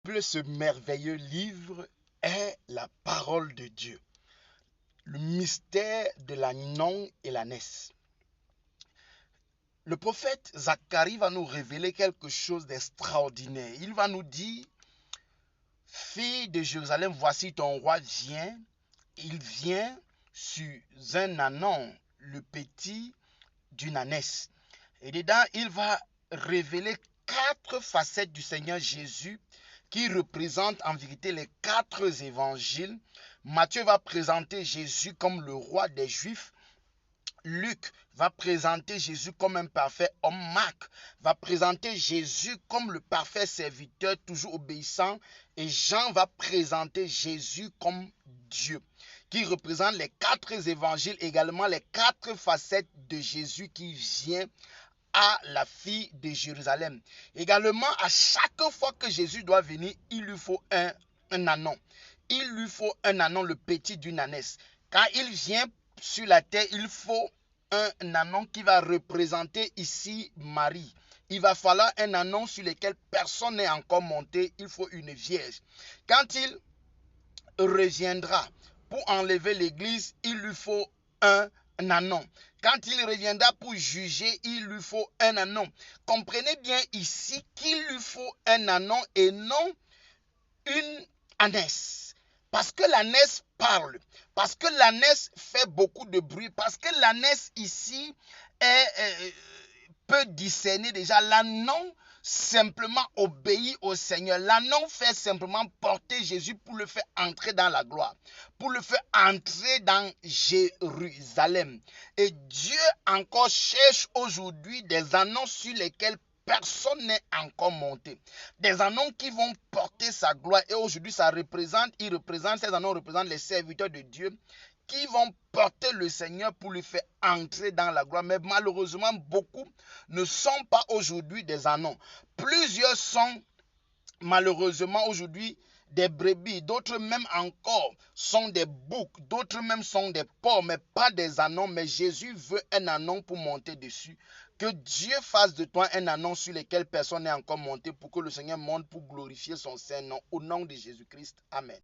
Ce merveilleux livre est la parole de Dieu. Le mystère de l'Anon et l'ânesse. Le prophète Zacharie va nous révéler quelque chose d'extraordinaire. Il va nous dire, fille de Jérusalem, voici ton roi vient. Il vient sur un ânon, le petit d'une ânesse. Et dedans, il va révéler 4 facettes du Seigneur Jésus qui représentent en vérité les 4 évangiles. Matthieu va présenter Jésus comme le roi des Juifs. Luc va présenter Jésus comme un parfait homme. Marc va présenter Jésus comme le parfait serviteur, toujours obéissant. Et Jean va présenter Jésus comme Dieu, qui représente les 4 évangiles, également les 4 facettes de Jésus qui vient à la fille de Jérusalem. Également, à chaque fois que Jésus doit venir, il lui faut un ânon. Il lui faut un ânon, le petit d'une ânesse. Quand il vient sur la terre, il faut un ânon qui va représenter ici Marie. Il va falloir un ânon sur lequel personne n'est encore monté. Il faut une vierge. Quand il reviendra pour enlever l'église, il lui faut un ânon. Quand il reviendra pour juger, il lui faut un ânon. Comprenez bien ici qu'il lui faut un ânon et non une ânesse. Parce que l'ânesse parle, parce que l'ânesse fait beaucoup de bruit, parce que l'ânesse ici peut discerner déjà. L'ânon simplement obéit au Seigneur. L'ânon fait simplement porter Jésus pour le faire entrer dans la gloire, pour le faire entrer dans Jérusalem. Et Dieu encore cherche aujourd'hui des ânons sur lesquels personne n'est encore monté. Des ânons qui vont porter sa gloire. Et aujourd'hui, ces ânons représentent les serviteurs de Dieu qui vont porter le Seigneur pour lui faire entrer dans la gloire. Mais malheureusement, beaucoup ne sont pas aujourd'hui des ânons. Plusieurs sont malheureusement aujourd'hui des brebis, d'autres même encore sont des boucs, d'autres même sont des porcs, mais pas des ânons. Mais Jésus veut un ânon pour monter dessus. Que Dieu fasse de toi un ânon sur lequel personne n'est encore monté, pour que le Seigneur monte pour glorifier son Saint-Nom. Au nom de Jésus-Christ. Amen.